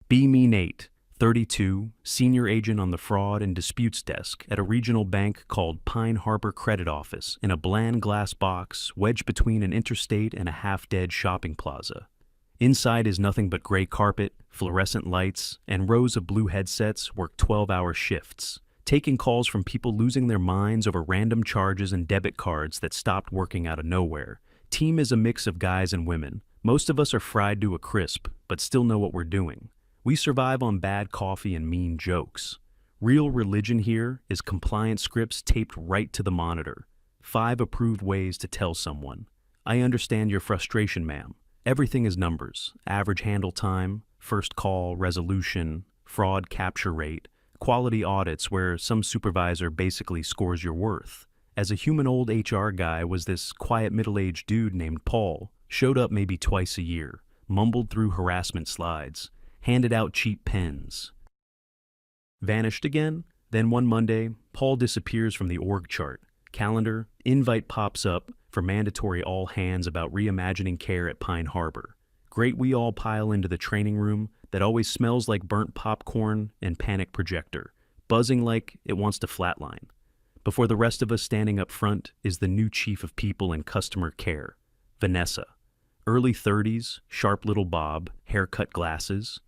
Be Me Nate, 32, senior agent on the fraud and disputes desk at a regional bank called Pine Harbor Credit Office in a bland glass box wedged between an interstate and a half-dead shopping plaza. Inside is nothing but gray carpet, fluorescent lights, and rows of blue headsets work 12-hour shifts, taking calls from people losing their minds over random charges and debit cards that stopped working out of nowhere. Team is a mix of guys and women. Most of us are fried to a crisp, but still know what we're doing. We survive on bad coffee and mean jokes. Real religion here is compliance scripts taped right to the monitor. 5 approved ways to tell someone, "I understand your frustration, ma'am." Everything is numbers: average handle time, first call, resolution, fraud capture rate, quality audits where some supervisor basically scores your worth. As a human old HR guy was this quiet middle-aged dude named Paul, showed up maybe twice a year, mumbled through harassment slides, handed out cheap pens. Vanished again? Then one Monday, Paul disappears from the org chart. Calendar, invite pops up for mandatory all hands about reimagining care at Pine Harbor. Great, we all pile into the training room that always smells like burnt popcorn and panic projector, buzzing like it wants to flatline. Before the rest of us standing up front is the new chief of people and customer care, Vanessa. Early 30s, sharp little bob, haircut glasses,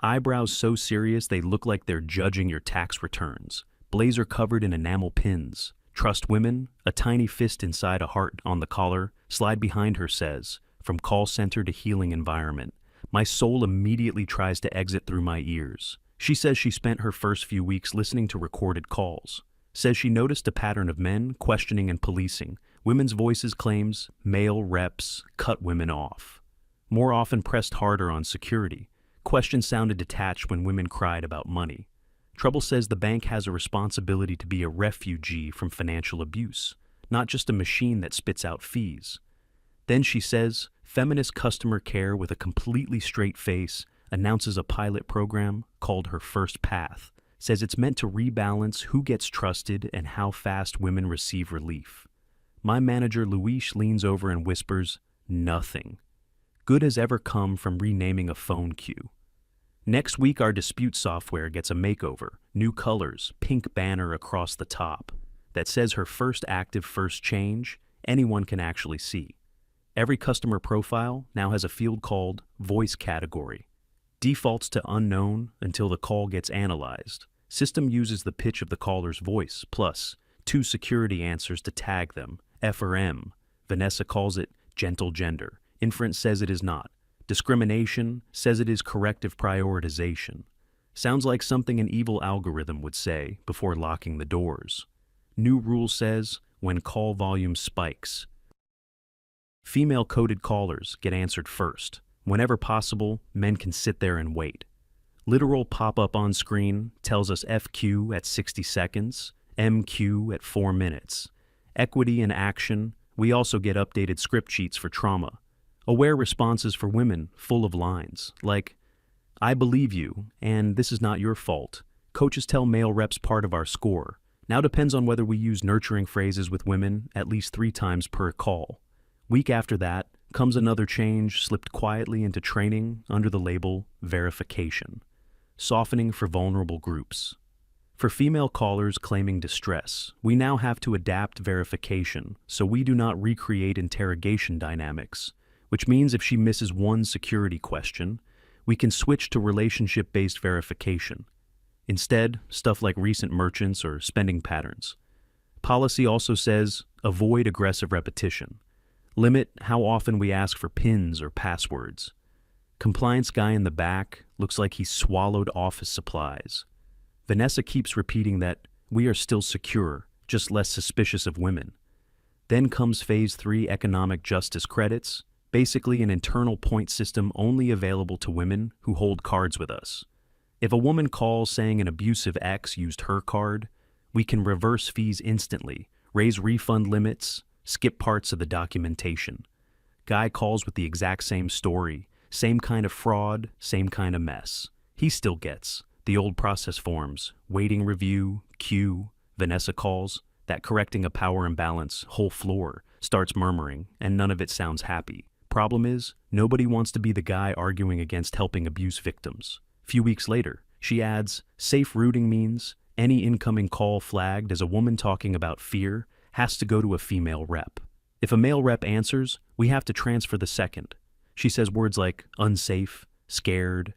eyebrows so serious they look like they're judging your tax returns, blazer covered in enamel pins. Trust women, a tiny fist inside a heart on the collar, slide behind her says, from call center to healing environment. My soul immediately tries to exit through my ears. She says she spent her first few weeks listening to recorded calls. Says she noticed a pattern of men questioning and policing. Women's voices claims male reps cut women off. More often pressed harder on security. Questions sounded detached when women cried about money. Trouble says the bank has a responsibility to be a refugee from financial abuse, not just a machine that spits out fees. Then she says, feminist customer care with a completely straight face announces a pilot program called Her First Path, says it's meant to rebalance who gets trusted and how fast women receive relief. My manager Luis leans over and whispers, nothing good has ever come from renaming a phone queue. Next week, our dispute software gets a makeover, new colors, pink banner across the top that says her first active first change anyone can actually see. Every customer profile now has a field called Voice Category. Defaults to unknown until the call gets analyzed. System uses the pitch of the caller's voice, plus 2 security answers to tag them, F or M. Vanessa calls it gentle gender. Inference says it is not. Discrimination says it is corrective prioritization. Sounds like something an evil algorithm would say before locking the doors. New rule says when call volume spikes, female-coded callers get answered first. Whenever possible, men can sit there and wait. Literal pop-up on screen tells us FQ at 60 seconds, MQ at 4 minutes. Equity in action, we also get updated script sheets for trauma. Aware responses for women full of lines, like, I believe you, and this is not your fault. Coaches tell male reps part of our score. Now depends on whether we use nurturing phrases with women at least 3 times per call. Week after that comes another change slipped quietly into training under the label verification. Softening for vulnerable groups. For female callers claiming distress, we now have to adapt verification so we do not recreate interrogation dynamics, which means if she misses one security question, we can switch to relationship-based verification. Instead, stuff like recent merchants or spending patterns. Policy also says, avoid aggressive repetition. Limit how often we ask for PINs or passwords. Compliance guy in the back looks like he swallowed office supplies. Vanessa keeps repeating that we are still secure, just less suspicious of women. Then comes Phase 3 economic justice credits, basically an internal point system only available to women who hold cards with us. If a woman calls saying an abusive ex used her card, we can reverse fees instantly, raise refund limits, skip parts of the documentation. Guy calls with the exact same story, same kind of fraud, same kind of mess. He still gets the old process forms, waiting review, queue. Vanessa calls, that correcting a power imbalance, whole floor, starts murmuring, and none of it sounds happy. Problem is, nobody wants to be the guy arguing against helping abuse victims. Few weeks later, she adds, safe routing means any incoming call flagged as a woman talking about fear has to go to a female rep. If a male rep answers, we have to transfer the second. She says words like unsafe, scared.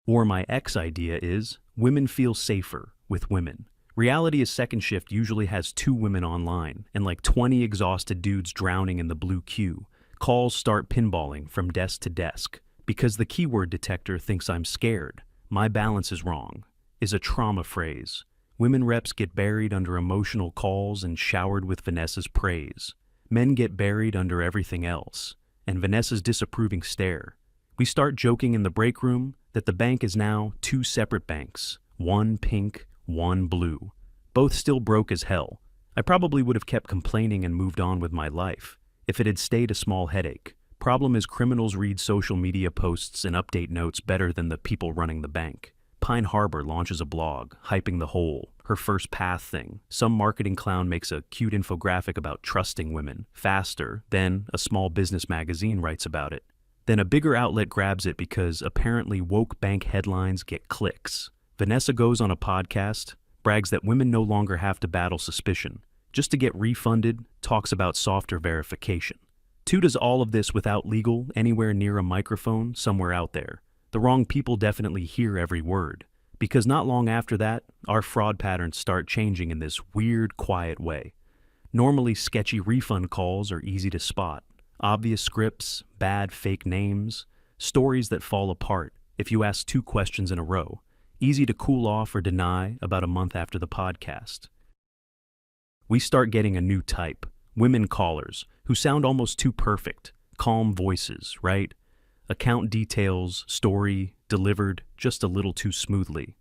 Or my ex idea is, women feel safer with women. Reality is Second Shift usually has 2 women online and like 20 exhausted dudes drowning in the blue queue. Calls start pinballing from desk to desk. Because the keyword detector thinks I'm scared, my balance is wrong, is a trauma phrase. Women reps get buried under emotional calls and showered with Vanessa's praise. Men get buried under everything else, and Vanessa's disapproving stare. We start joking in the break room that the bank is now 2 separate banks, one pink, one blue. Both still broke as hell. I probably would have kept complaining and moved on with my life if it had stayed a small headache. Problem is, criminals read social media posts and update notes better than the people running the bank. Pine Harbor launches a blog, hyping the whole, her first path thing. Some marketing clown makes a cute infographic about trusting women faster. Then a small business magazine writes about it. Then a bigger outlet grabs it because apparently woke bank headlines get clicks. Vanessa goes on a podcast, brags that women no longer have to battle suspicion. Just to get refunded, talks about softer verification. 2 does all of this without legal anywhere near a microphone somewhere out there. The wrong people definitely hear every word. Because not long after that, our fraud patterns start changing in this weird, quiet way. Normally, sketchy refund calls are easy to spot. Obvious scripts, bad fake names, stories that fall apart if you ask 2 questions in a row. Easy to cool off or deny about a month after the podcast. We start getting a new type. Women callers, who sound almost too perfect. Calm voices, right? Account details, story, delivered just a little too smoothly.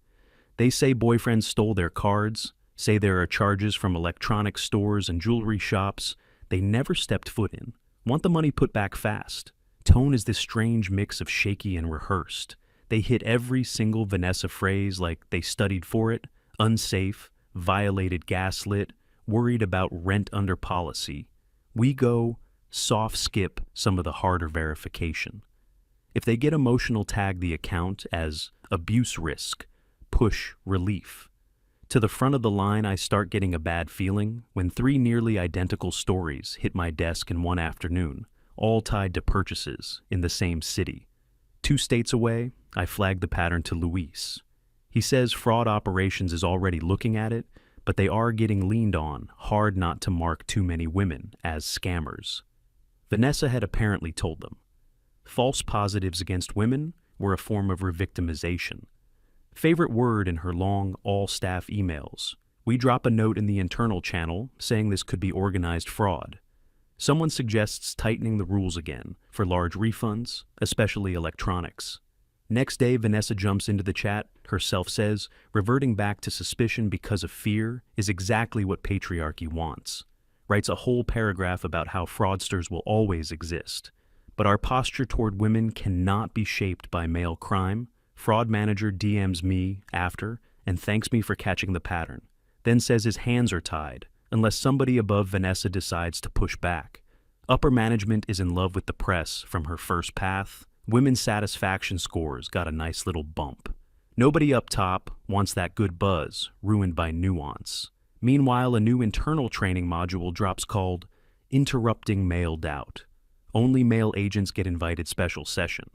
They say boyfriends stole their cards, say there are charges from electronic stores and jewelry shops they never stepped foot in. Want the money put back fast. Tone is this strange mix of shaky and rehearsed. They hit every single Vanessa phrase like they studied for it. Unsafe, violated gaslit, worried about rent under policy. We go soft skip some of the harder verification. If they get emotional, tag the account as abuse risk, push relief. To the front of the line, I start getting a bad feeling when 3 nearly identical stories hit my desk in one afternoon, all tied to purchases in the same city. 2 states away, I flag the pattern to Luis. He says fraud operations is already looking at it, but they are getting leaned on hard not to mark too many women as scammers. Vanessa had apparently told them. False positives against women were a form of revictimization. Favorite word in her long all-staff emails. We drop a note in the internal channel saying this could be organized fraud. Someone suggests tightening the rules again for large refunds, especially electronics. Next day, Vanessa jumps into the chat, herself says, reverting back to suspicion because of fear is exactly what patriarchy wants. Writes a whole paragraph about how fraudsters will always exist. But our posture toward women cannot be shaped by male crime. Fraud manager DMs me after and thanks me for catching the pattern, then says his hands are tied unless somebody above Vanessa decides to push back. Upper management is in love with the press from her first path. Women's satisfaction scores got a nice little bump. Nobody up top wants that good buzz ruined by nuance. Meanwhile, a new internal training module drops called Interrupting Male Doubt. Only male agents get invited special session.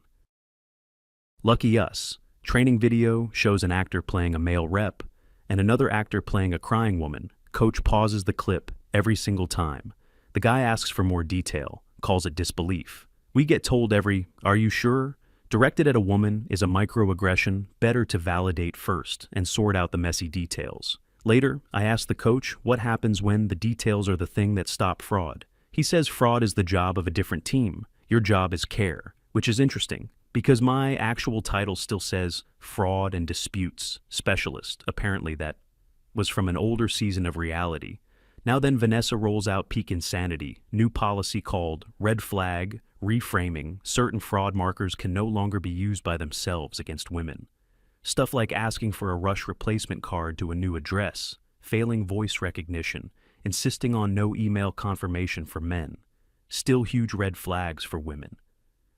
Lucky us, training video shows an actor playing a male rep and another actor playing a crying woman. Coach pauses the clip every single time. The guy asks for more detail, calls it disbelief. We get told every, "Are you sure?" Directed at a woman is a microaggression, better to validate first and sort out the messy details. Later, I ask the coach what happens when the details are the thing that stop fraud. He says fraud is the job of a different team. Your job is care, which is interesting because my actual title still says fraud and disputes specialist. Apparently that was from an older season of Reality. Now then, Vanessa rolls out peak insanity, new policy called red flag, reframing. Certain fraud markers can no longer be used by themselves against women. Stuff like asking for a rush replacement card to a new address, failing voice recognition, insisting on no email confirmation for men. Still huge red flags for women.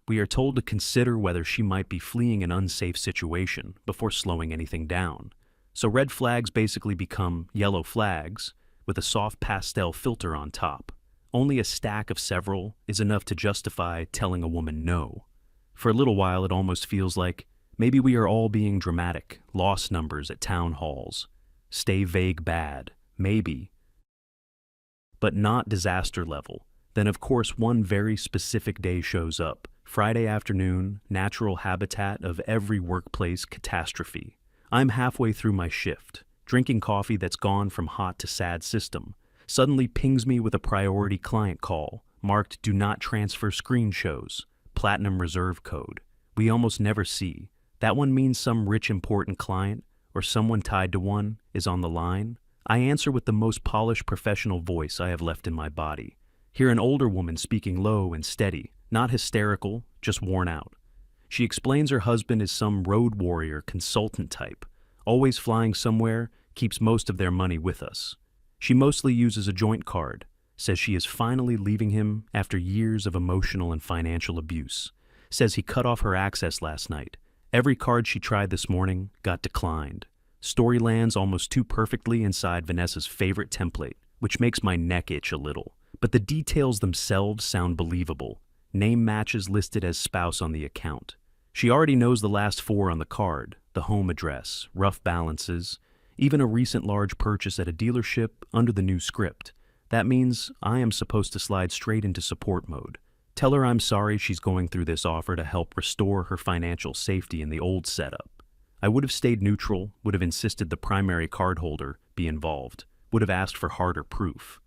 We are told to consider whether she might be fleeing an unsafe situation before slowing anything down. So red flags basically become yellow flags with a soft pastel filter on top. Only a stack of several is enough to justify telling a woman no. For a little while, it almost feels like maybe we are all being dramatic, lost numbers at town halls. Stay vague bad, maybe, but not disaster level. Then of course one very specific day shows up. Friday afternoon, natural habitat of every workplace catastrophe. I'm halfway through my shift, drinking coffee that's gone from hot to sad system. Suddenly pings me with a priority client call, marked Do Not Transfer Screen Shows, Platinum Reserve Code. We almost never see. That one means some rich important client, or someone tied to one, is on the line. I answer with the most polished professional voice I have left in my body. Hear an older woman speaking low and steady, not hysterical, just worn out. She explains her husband is some road warrior consultant type, always flying somewhere, keeps most of their money with us. She mostly uses a joint card, says she is finally leaving him after years of emotional and financial abuse, says he cut off her access last night. Every card she tried this morning got declined. Story lands almost too perfectly inside Vanessa's favorite template, which makes my neck itch a little. But the details themselves sound believable. Name matches listed as spouse on the account. She already knows the last four on the card, the home address, rough balances, even a recent large purchase at a dealership under the new script. That means I am supposed to slide straight into support mode. Tell her I'm sorry she's going through this offer to help restore her financial safety in the old setup. I would have stayed neutral, would have insisted the primary cardholder be involved, would have asked for harder proof.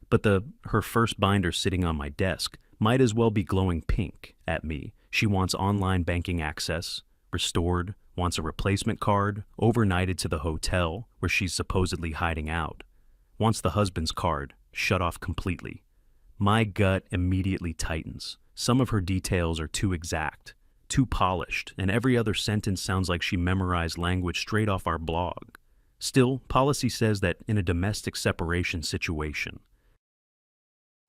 But her first binder sitting on my desk might as well be glowing pink at me. She wants online banking access, restored, wants a replacement card, overnighted to the hotel where she's supposedly hiding out, wants the husband's card, shut off completely. My gut immediately tightens. Some of her details are too exact, too polished, and every other sentence sounds like she memorized language straight off our blog. Still, policy says that in a domestic separation situation,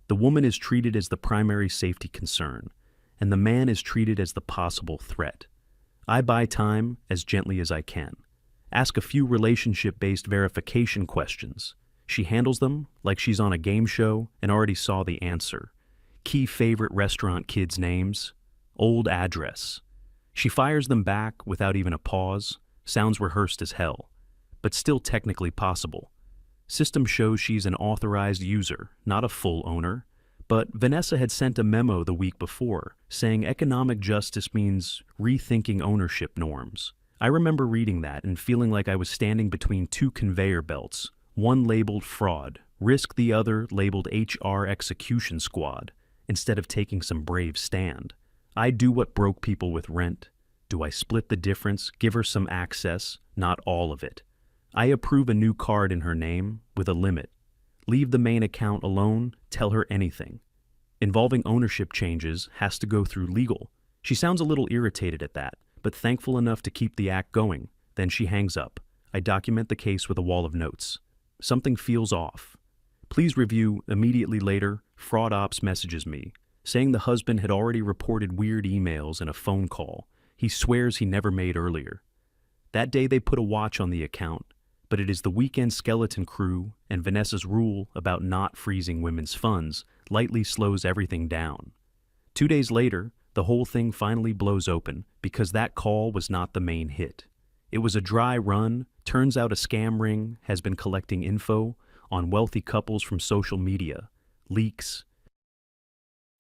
the woman is treated as the primary safety concern, and the man is treated as the possible threat. I buy time as gently as I can. Ask a few relationship-based verification questions. She handles them like she's on a game show and already saw the answer. Key favorite restaurant kids' names, old address. She fires them back without even a pause, sounds rehearsed as hell, but still technically possible. System shows she's an authorized user, not a full owner. But Vanessa had sent a memo the week before saying economic justice means rethinking ownership norms. I remember reading that and feeling like I was standing between two conveyor belts, one labeled fraud, risk, the other labeled HR execution squad, instead of taking some brave stand. I do what broke people with rent. Do I split the difference, give her some access, not all of it? I approve a new card in her name with a limit. Leave the main account alone, tell her anything. Involving ownership changes has to go through legal. She sounds a little irritated at that, but thankful enough to keep the act going. Then she hangs up. I document the case with a wall of notes. Something feels off. Please review. Immediately later, Fraud Ops messages me, saying the husband had already reported weird emails and a phone call he swears he never made earlier. That day they put a watch on the account, but it is the weekend skeleton crew and Vanessa's rule about not freezing women's funds lightly slows everything down. 2 days later, the whole thing finally blows open because that call was not the main hit. It was a dry run. Turns out a scam ring has been collecting info on wealthy couples from social media, leaks,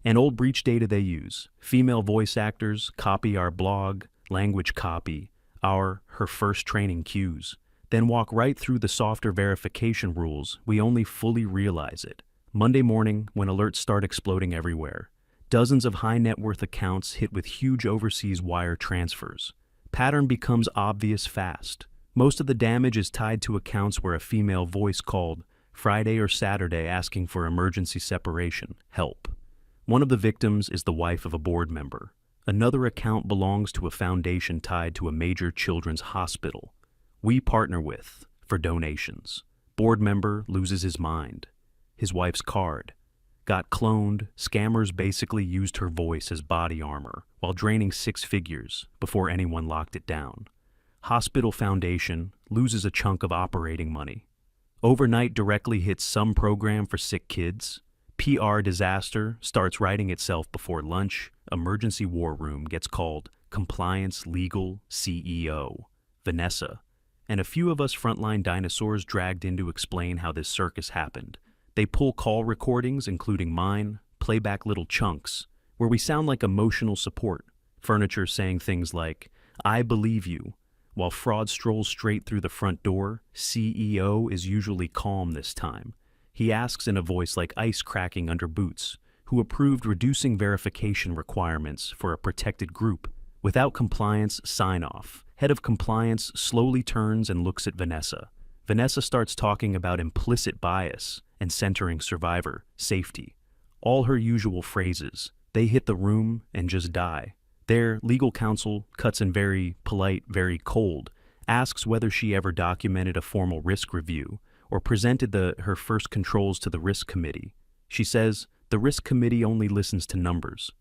and old breach data they use. Female voice actors copy our blog, language copy, her first training cues, then walk right through the softer verification rules. We only fully realize it. Monday morning, when alerts start exploding everywhere, dozens of high net worth accounts hit with huge overseas wire transfers. Pattern becomes obvious fast. Most of the damage is tied to accounts where a female voice called Friday or Saturday asking for emergency separation, help. One of the victims is the wife of a board member. Another account belongs to a foundation tied to a major children's hospital we partner with for donations. Board member loses his mind. His wife's card. got cloned, scammers basically used her voice as body armor while draining 6 figures before anyone locked it down. Hospital Foundation loses a chunk of operating money. Overnight directly hits some program for sick kids. PR disaster starts writing itself before lunch. Emergency war room gets called Compliance Legal CEO, Vanessa, and a few of us frontline dinosaurs dragged in to explain how this circus happened. They pull call recordings, including mine, play back little chunks, where we sound like emotional support, furniture saying things like, "I believe you," while fraud strolls straight through the front door. CEO is usually calm this time. He asks in a voice like ice cracking under boots, who approved reducing verification requirements for a protected group. Without compliance sign-off, head of compliance slowly turns and looks at Vanessa. Vanessa starts talking about implicit bias and centering survivor safety. All her usual phrases. They hit the room and just die. Their legal counsel cuts in very polite, very cold, asks whether she ever documented a formal risk review or presented her first controls to the risk committee. She says the risk committee only listens to numbers.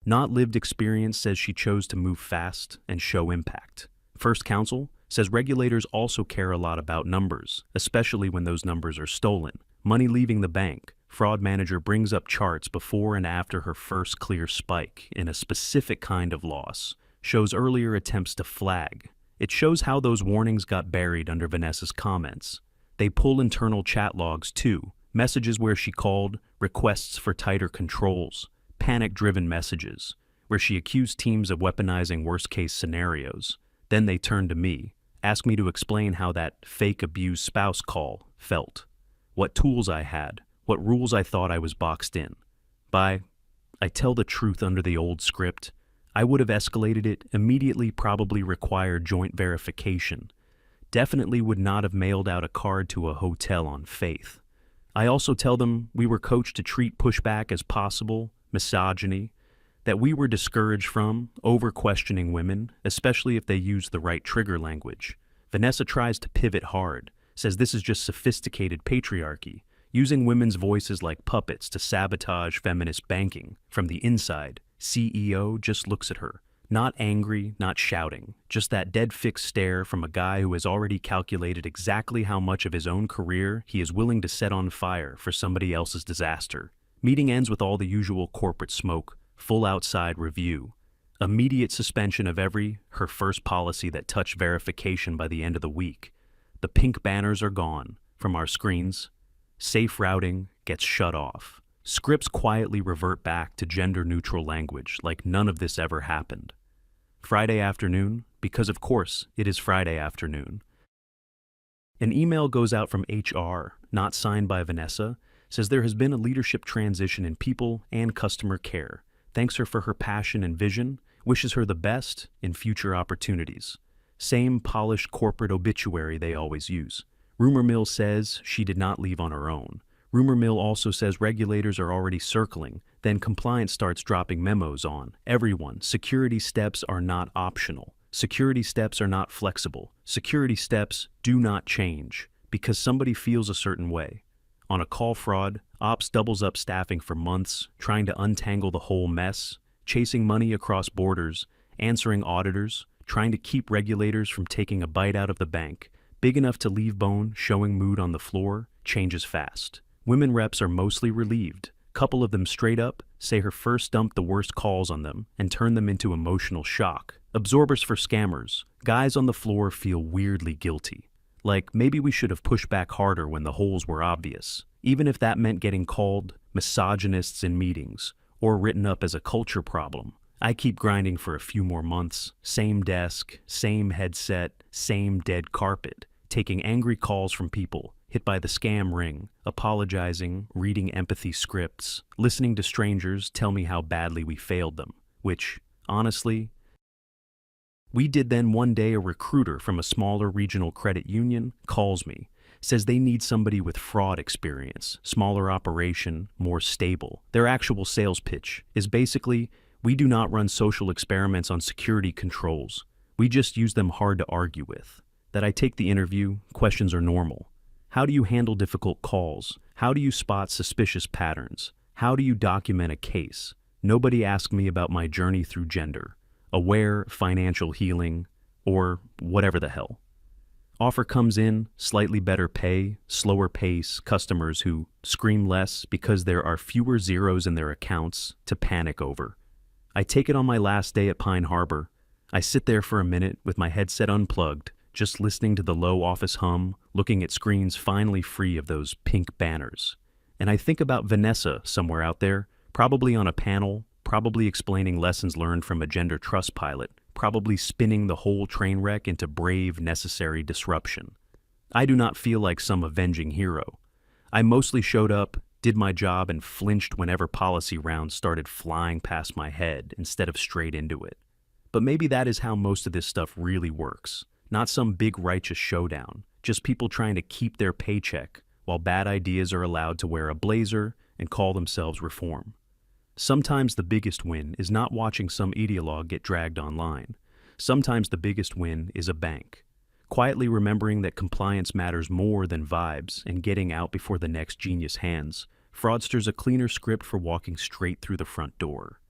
Not lived experience says she chose to move fast and show impact. First counsel says regulators also care a lot about numbers, especially when those numbers are stolen. Money leaving the bank. Fraud manager brings up charts before and after her first clear spike in a specific kind of loss. Shows earlier attempts to flag. It shows how those warnings got buried under Vanessa's comments. They pull internal chat logs too. Messages where she called, requests for tighter controls, panic-driven messages, where she accused teams of weaponizing worst-case scenarios. Then they turned to me, asked me to explain how that fake abused spouse call felt, what tools I had, what rules I thought I was boxed in. I tell the truth under the old script. I would have escalated it, immediately probably required joint verification. Definitely would not have mailed out a card to a hotel on faith. I also tell them we were coached to treat pushback as possible, misogyny, that we were discouraged from over-questioning women, especially if they used the right trigger language. Vanessa tries to pivot hard, says this is just sophisticated patriarchy, using women's voices like puppets to sabotage feminist banking. From the inside, CEO just looks at her, not angry, not shouting, just that dead fixed stare from a guy who has already calculated exactly how much of his own career he is willing to set on fire for somebody else's disaster. Meeting ends with all the usual corporate smoke, full outside review, immediate suspension of her first policy that touched verification by the end of the week. The pink banners are gone from our screens. Safe routing gets shut off. Scripts quietly revert back to gender-neutral language like none of this ever happened. Friday afternoon, because of course it is Friday afternoon. An email goes out from HR, not signed by Vanessa, says there has been a leadership transition in people and customer care. Thanks her for her passion and vision, wishes her the best in future opportunities. Same polished corporate obituary they always use. Rumor mill says she did not leave on her own. Rumor mill also says regulators are already circling, then compliance starts dropping memos on everyone. Security steps are not optional. Security steps are not flexible. Security steps do not change because somebody feels a certain way. On a call fraud, ops doubles up staffing for months, trying to untangle the whole mess, chasing money across borders, answering auditors, trying to keep regulators from taking a bite out of the bank. Big enough to leave bone, showing mood on the floor, changes fast. Women reps are mostly relieved. Couple of them straight up say her first dumped the worst calls on them and turned them into emotional shock. Absorbers for scammers. Guys on the floor feel weirdly guilty. Like maybe we should have pushed back harder when the holes were obvious, even if that meant getting called misogynists in meetings or written up as a culture problem. I keep grinding for a few more months. Same desk, same headset, same dead carpet, taking angry calls from people hit by the scam ring, apologizing, reading empathy scripts, listening to strangers tell me how badly we failed them, which, honestly, we did. Then one day a recruiter from a smaller regional credit union calls me, says they need somebody with fraud experience, smaller operation, more stable. Their actual sales pitch is basically, we do not run social experiments on security controls. We just use them hard to argue with. That I take the interview, questions are normal. How do you handle difficult calls? How do you spot suspicious patterns? How do you document a case? Nobody asked me about my journey through gender, aware, financial healing, or whatever the hell. Offer comes in, slightly better pay, slower pace, customers who scream less because there are fewer zeros in their accounts to panic over. I take it on my last day at Pine Harbor. I sit there for a minute with my headset unplugged, just listening to the low office hum, looking at screens finally free of those pink banners. And I think about Vanessa somewhere out there, probably on a panel, probably explaining lessons learned from a gender trust pilot, probably spinning the whole train wreck into brave, necessary disruption. I do not feel like some avenging hero. I mostly showed up, did my job, and flinched whenever policy rounds started flying past my head instead of straight into it. But maybe that is how most of this stuff really works. Not some big righteous showdown, just people trying to keep their paycheck while bad ideas are allowed to wear a blazer and call themselves reform. Sometimes the biggest win is not watching some ideologue get dragged online. Sometimes the biggest win is a bank. Quietly remembering that compliance matters more than vibes and getting out before the next genius hands fraudsters a cleaner script for walking straight through the front door.